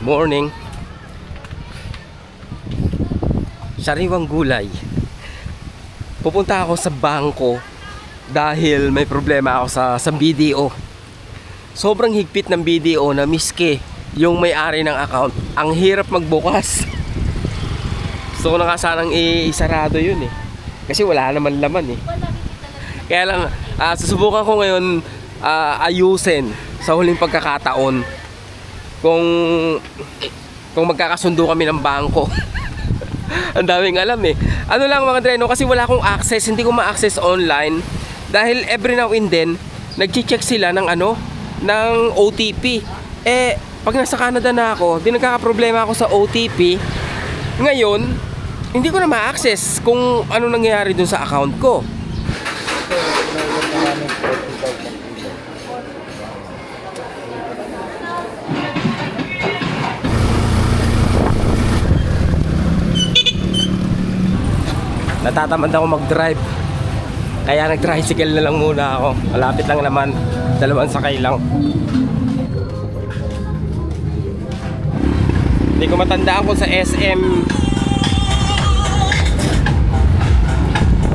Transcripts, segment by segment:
Morning. Sariwang gulay. Pupunta ako sa bangko dahil may problema ako sa BDO. Sobrang higpit ng BDO na miski yung may-ari ng account, ang hirap magbukas. So na nga sanang isarado yun eh. Kasi wala naman laman eh. Kaya lang, susubukan ko ngayon ayusin sa huling pagkakataon kung magkakasundo kami ng bangko. Ang daming alam eh. Ano lang mga dreno, kasi wala akong access, hindi ko ma-access online dahil every now and then nagche-check sila ng ng OTP. Eh pag nasa Canada na ako, di nagkakaproblema ako sa OTP. Ngayon, hindi ko na ma-access kung ano nangyayari dun sa account ko. Natatamad ako mag-drive, kaya nag-tricycle na lang muna ako. Malapit lang naman, 2 sakay lang. Hindi ko matandaan kung sa SM,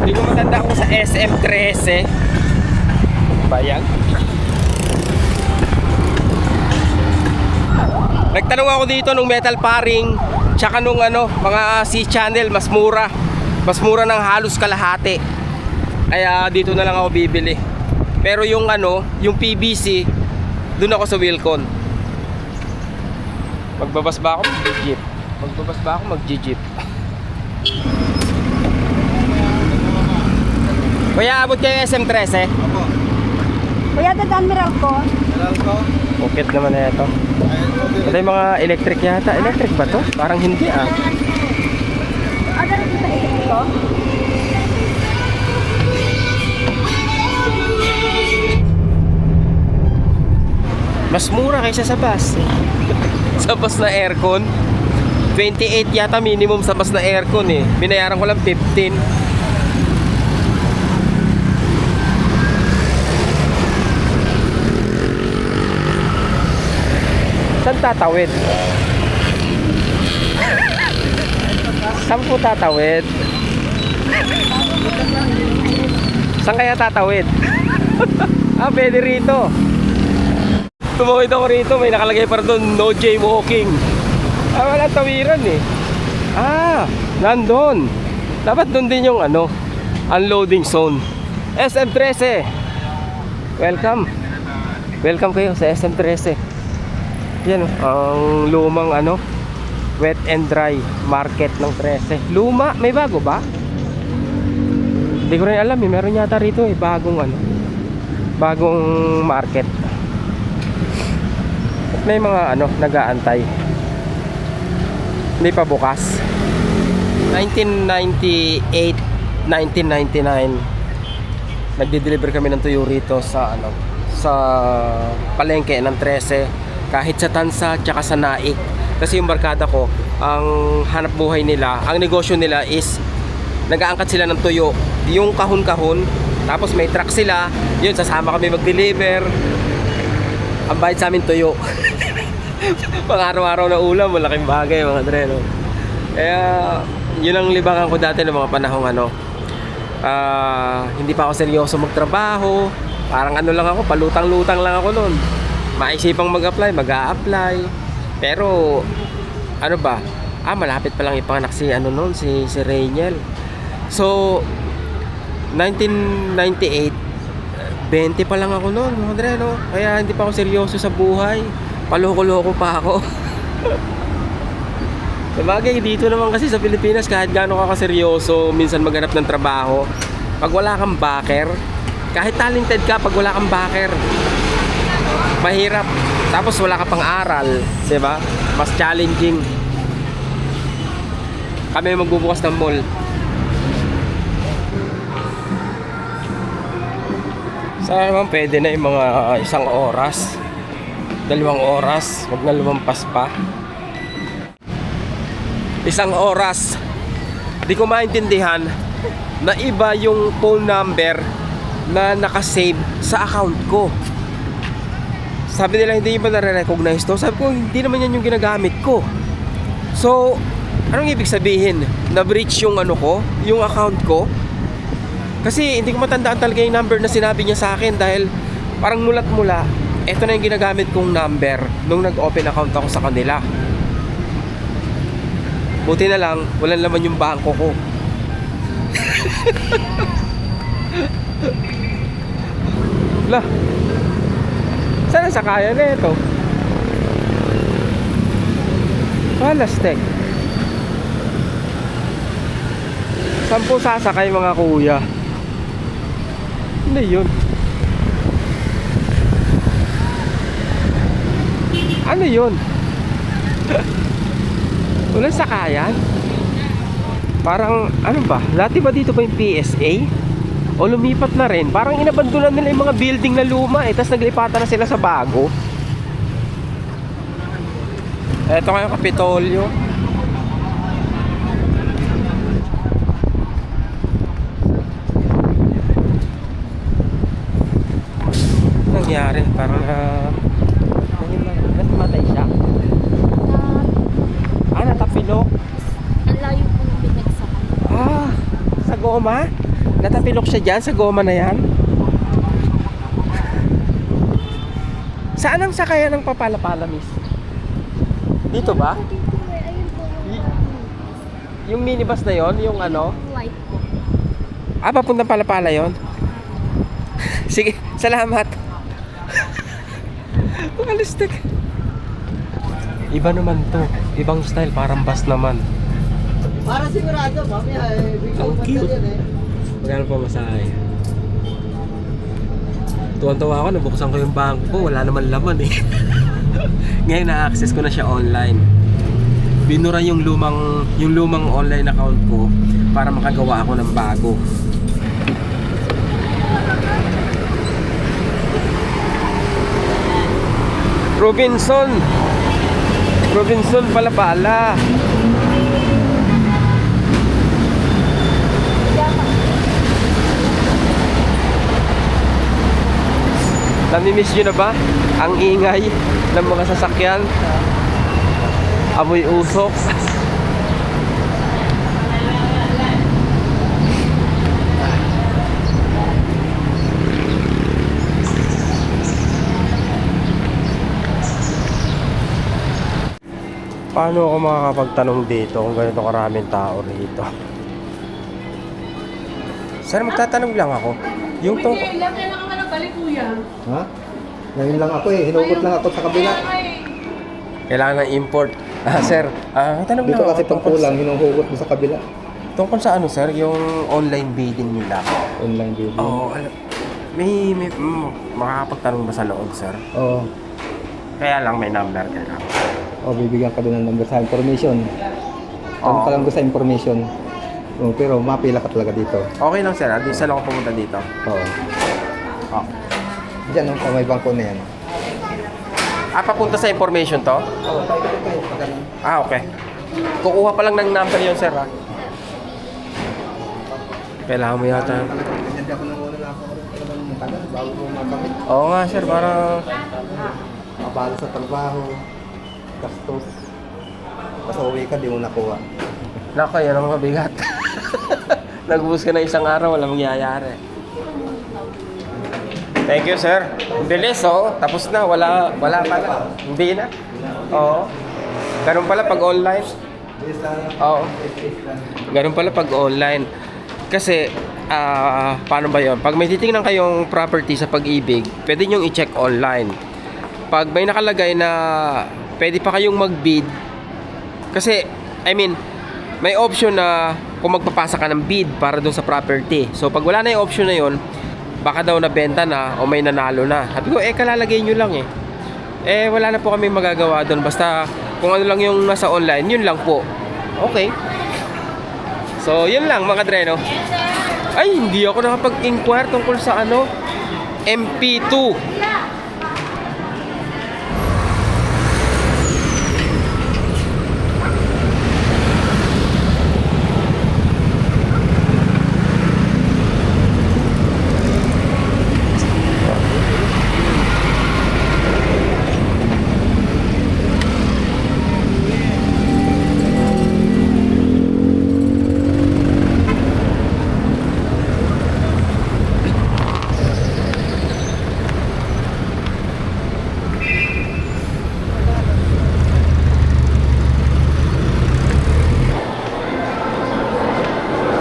hindi ko matandaan kung sa SM13 ba yan? Nagtanong ako dito nung metal paring tsaka nung mga C-channel, mas mura ng halos kalahati. Kaya dito na lang ako bibili. Pero yung yung PVC, doon ako sa Wilcon. Magbabas ba ako mag-jeep? Kuya, abot kayo SM13? Opo. Kuya, dadaan Meralco? Meralco? Okay naman na ito. Ito yung mga electric yata. Electric ba to? Parang hindi Ganun dito ito? Mas mura kaysa sa bus. Sa bus na aircon 28 yata minimum sa bus na aircon eh. Binayaran ko lang 15. Saan tatawid? Saan po tatawid? Saan kaya tatawid? Pwede rito. Tumawid ako rito, may nakalagay pa doon, no jaywalking. Walang tawiran eh. Nandun. Dapat doon din yung unloading zone. SM13. Welcome. Welcome kayo sa SM13. Yan ang lumang wet and dry market ng 13. Luma, may bago ba? Hindi ko rin alam eh, meron yata rito eh, bagong market. At may mga nag-aantay. Hindi pa bukas. 1998, 1999 nagde-deliver kami ng tuyo rito sa sa palengke ng 13, kahit sa Tansa tsaka sa Naik. Kasi yung barkada ko, ang hanap buhay nila, ang negosyo nila is nag-aangkat sila ng tuyo, yung kahon-kahon, tapos may truck sila, yun sasama kami mag-deliver. Ang bayad sa amin tuyo. Pang araw-araw na ulam, malaking bagay mga dreno. Kaya yun ang libangan ko dati ng mga panahong hindi pa ako seryoso magtrabaho. Parang lang ako, palutang-lutang lang ako noon. Maisipang mag-apply, mag-a-apply. Pero malapit pa lang ipanganak si si Rainiel. So 1998, 20 pa lang ako noon, mga dreno. Kaya hindi pa ako seryoso sa buhay. Paloko-loko pa ako. Sabagay, dito naman kasi sa Pilipinas, kahit gaano ka seryoso minsan maghanap ng trabaho, pag wala kang backer, kahit talented ka, pag wala kang backer, mahirap. Tapos wala ka pang aral, diba? Mas challenging. Kami magbubukas ng mall. Sana naman pwede na yung mga 1 oras, 2 oras, wag na lumampas pa. 1 oras. Di ko maintindihan na iba yung phone number na nakasave sa account ko. sabi nila hindi ba nare-recognize to? Sabi ko, hindi naman yan yung ginagamit ko. So, anong ibig sabihin? Na-breach yung ano ko, yung account ko? Kasi hindi ko matandaan talaga yung number na sinabi niya sa akin dahil parang mulat-mula. Ito na yung ginagamit kong number nung nag-open account ako sa kanila. Buti na lang, walang laman yung bangko ko. Lah, saan ang sakayan na ito? Palastek. Saan po sasakay mga kuya? Ano yun? Ano yun? Walang sakayan? Parang, ano ba? Dati ba dito ba yung PSA? O lumipat na rin? Parang inabandonan nila yung mga building na luma eh. Tapos naglipatan na sila sa bago. Eto nga yung Kapitolyo. Nangyari? Parang namatay siya. Natapilok. Ang layo po ng binagsakan. Sa goma? Natapilok siya dyan sa goma na yan? Saan ang sakayan ng Papalapala, miss? Dito ba? Ayun po Yung minibus na yon, yung ano? white po. Papuntang Palapala yon. Sige, salamat. Pangalistik. Iba naman to. Ibang style, parang bus naman. Para sigurado, mamaya Ang cute. yan eh. Magkano pa masahe? Tuwan-tuwa ako, nabuksan ko yung bangko ko, wala naman laman eh. Ngayon na-access ko na siya online. Binura yung lumang online account ko para makagawa ako ng bago. Robinson Palapala. Namimiss nyo na ba ang ingay ng mga sasakyan? Amoy usok. Paano ako makakapagtanong dito kung ganito karaming tao rito? Sir, magtatanong lang ako. Yung to... Ha? Ngayon lang ako eh, hinugot lang ako sa kabila. Kailangan ng import. Sir, tanong Dito lang kasi ako. pangkulang, hinuhugot mo sa kabila. Tungkol sa ano, sir? Yung online bidding nila. Online video. Oo, may makakapagtanong ba sa loob, sir? Oo. Kaya lang may number kailangan. O, bibigyan ka din ng number sa information. Tanong ka lang doon sa information. Pero mapila ka talaga dito. Okay lang, sir. Di isa lang ako pumunta dito. Oo. Oh. Diyan, sa may bangko na yan. Papunta sa information to? Oo, tayo kayo pag ganun. Okay. Kukuha pa lang ng number yun, sir, ha? Kailangan mo yata. Hindi ako nang una na ako talagang matagal bago ko makamit. Oo nga, sir. Parang... Mabalo sa trabaho, gastos. Tapos uwi ka, di mo nakuha. Nako, yan ang mabigat. Nag-bus ka na isang araw, wala mangyayari. Thank you, sir. Bilis, oh. Tapos na. Wala pala. Hindi na. Oo. Ganun pala pag online. Oo. Ganun pala pag online. Kasi, paano ba yun? Pag may titingnan kayong property sa Pag-ibig, pwede nyong i-check online. Pag may nakalagay na pwede pa kayong mag-bid, kasi, may option na kung magpapasa ka ng bid para dun sa property. So, pag wala na yung option na yun, baka daw nabenta na o may nanalo na. Sabi ko, kalalagay nyo lang eh. Wala na po kami magagawa doon. Basta kung ano lang yung nasa online, yun lang po. Okay. So, yun lang mga dreno. Ay, hindi ako nakapag-inquire tungkol sa MP2.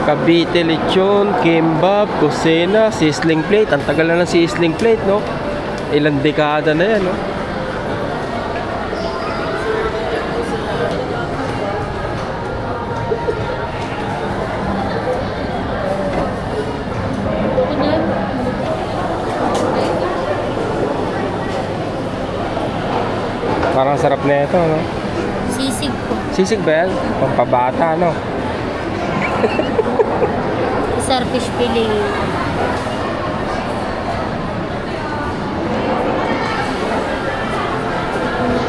Cavite lechon, kimbap, kusina, sizzling plate. Ang tagal na ng sizzling plate, no? Ilang dekada na yan, no? Parang sarap na ito, no? Sisig po. Sisig ba yan? Pampabata, no? Starfish fillet.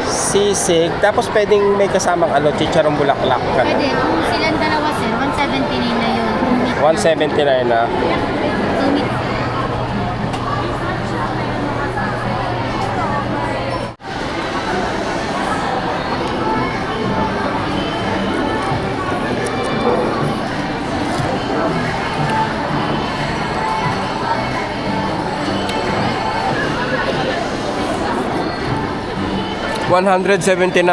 Sisig, tapos pwedeng may kasamang ano, chicharong bulaklak. Pwede. Kung silang dalawa sir, 179 na yun. 179 na. Two meat. $179.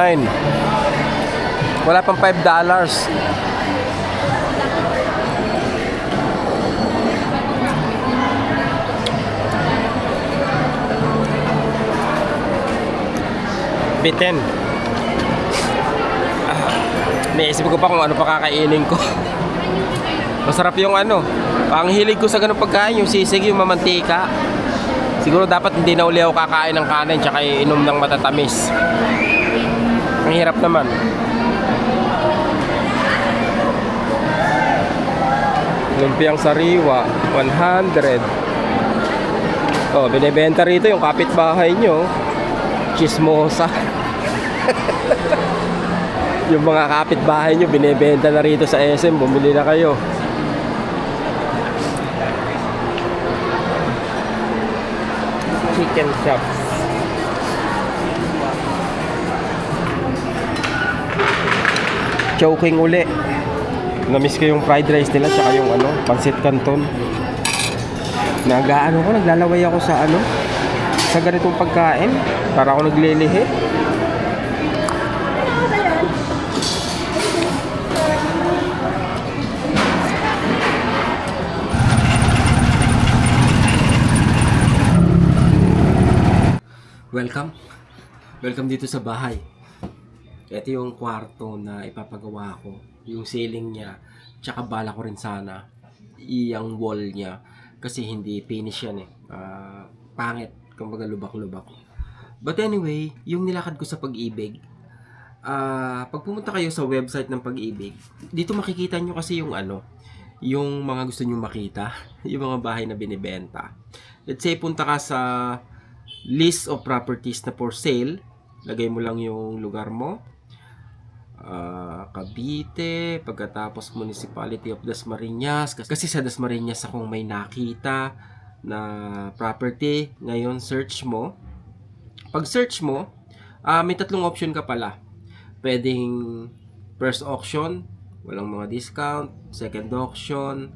Wala pang $5. Bitin. Naisip ko pa kung ano pa kakainin ko. Masarap yung ano. Ang hilig ko sa ganung pagkain, yung sisig, yung mamantika. Siguro dapat hindi na uli ako kakain ng kanin tsaka inom ng matatamis. Ang hirap naman. Lumpiang sariwa, 100. Oh, binibenta rito yung kapitbahay nyo. Chismosa. Yung mga kapitbahay nyo, binibenta na rito sa SM. Bumili na kayo. Chicken chops. Choking uli. Namiss ko yung fried rice nila tsaka yung ano, pancit canton. Naglalaway ako sa ano, sa ganitong pagkain. Para ako naglilihi. Welcome. Welcome dito sa bahay. Ito yung kwarto na ipapagawa ko. Yung ceiling niya. Tsaka bala ko rin sana yung wall niya. Kasi hindi finish yan eh. Pangit. Kumbaga lubak-lubak. But anyway, yung nilakad ko sa Pag-ibig. Pag pumunta kayo sa website ng Pag-ibig, dito makikita nyo kasi yung ano, yung mga gusto nyo makita. Yung mga bahay na binibenta. Let's say punta ka sa list of properties na for sale. Lagay mo lang yung lugar mo. Cavite, pagkatapos Municipality of Dasmariñas. Kasi sa Dasmariñas akong may nakita na property. Ngayon, search mo. Pag search mo, may tatlong option ka pala. Pwedeng first auction, walang mga discount. Second auction,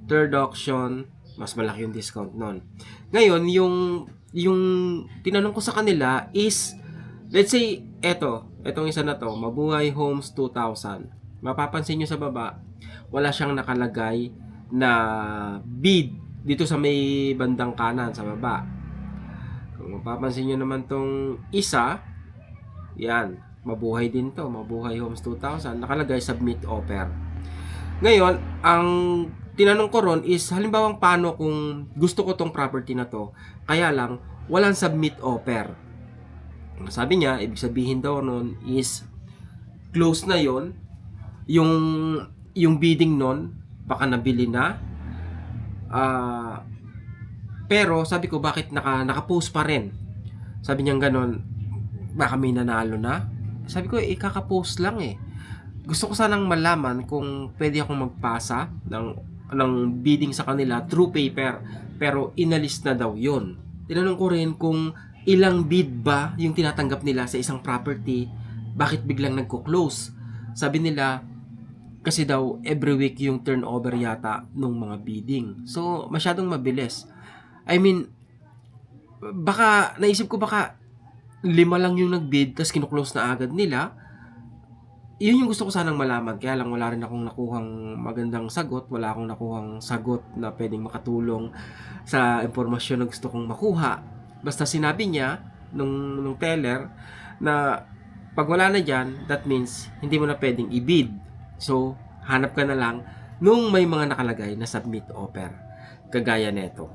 third auction, mas malaki yung discount nun. Ngayon, yung tinanong ko sa kanila is, let's say, etong isa na to, Mabuhay Homes 2000. Mapapansin nyo sa baba, wala siyang nakalagay na bid dito sa may bandang kanan sa baba. Kung mapapansin nyo naman tong isa, yan, Mabuhay din to, Mabuhay Homes 2000, nakalagay submit offer. Ngayon, ang tinanong ko ron is, halimbawang paano kung gusto ko tong property na to, kaya lang, walang submit offer. Sabi niya, ibig sabihin daw nun is, close na yon, yung bidding nun, baka nabili na. Pero, sabi ko, bakit naka-post pa rin? Sabi niya ganon, baka may nanalo na. Sabi ko, kaka-post lang eh. Gusto ko sanang malaman kung pwede akong magpasa ng bidding sa kanila through paper, pero inalis na daw yon. Tinanong ko rin kung ilang bid ba yung tinatanggap nila sa isang property, bakit biglang nagko-close. Sabi nila kasi daw every week yung turnover yata nung mga bidding, so masyadong mabilis. I mean, baka naisip ko baka 5 lang yung nag-bid tapos kino-close na agad nila. yun yung gusto ko sanang malaman. Kaya lang wala rin akong nakuhang magandang sagot. Wala akong nakuhang sagot na pwedeng makatulong sa impormasyon na gusto kong makuha. Basta sinabi niya nung teller na pag wala na dyan, that means hindi mo na pwedeng i-bid. So, hanap ka na lang nung may mga nakalagay na submit offer. Kagaya neto.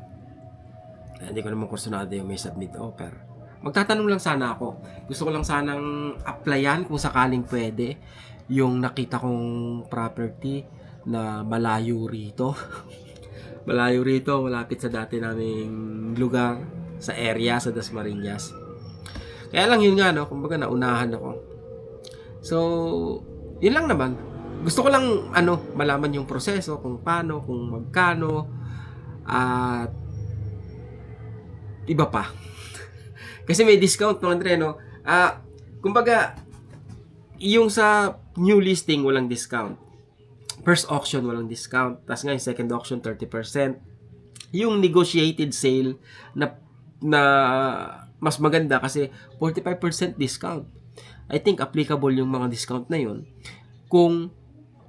Hindi ko naman kursunado yung may submit offer. Magtatanong lang sana ako. Gusto ko lang sanang applyan kung sakaling pwede yung nakita kong property na malayo rito. Malayo rito, malapit sa dati naming lugar, sa area, sa Dasmariñas. Kaya lang yun nga, no? Kumbaga naunahan ako. So, yun lang naman. Gusto ko lang, malaman yung proseso, kung paano, kung magkano, at iba pa. Kasi may discount, mga Andre, no? Kumbaga, yung sa new listing, walang discount. First auction, walang discount. Tapos ngayon, second auction, 30%. Yung negotiated sale na mas maganda kasi 45% discount. I think applicable yung mga discount na yun kung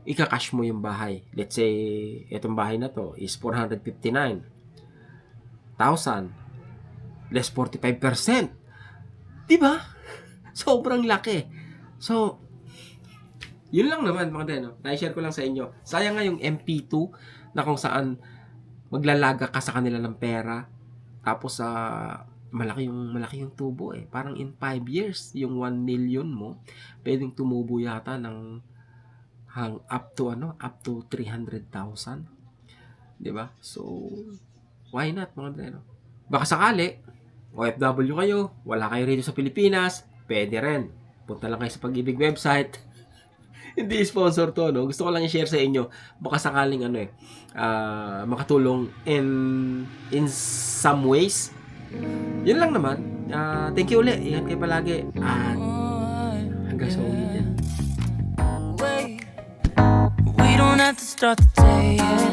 ika-cash mo yung bahay. Let's say, itong bahay na to is 459,000 less 45%. Diba? Sobrang laki. So, yun lang naman mga deno. Na-share ko lang sa inyo. Sayang nga yung MP2 na kung saan maglalaga ka sa kanila ng pera. Tapos malaki yung tubo eh. Parang in 5 years, yung 1 million mo, pwedeng tumubo yata ng up to 300,000. 'Di ba? So, why not mga deno? Baka sakali, OFW kayo, wala kayo rito sa Pilipinas, pwede rin. Punta lang kayo sa Pag-ibig website. Hindi sponsor to, no? Gusto ko lang i-share sa inyo. Baka sakaling makatulong in some ways. Yun lang naman. Thank you ulit. Ingat kayo palagi. At hanggang sa ulitin. We don't have to start the day.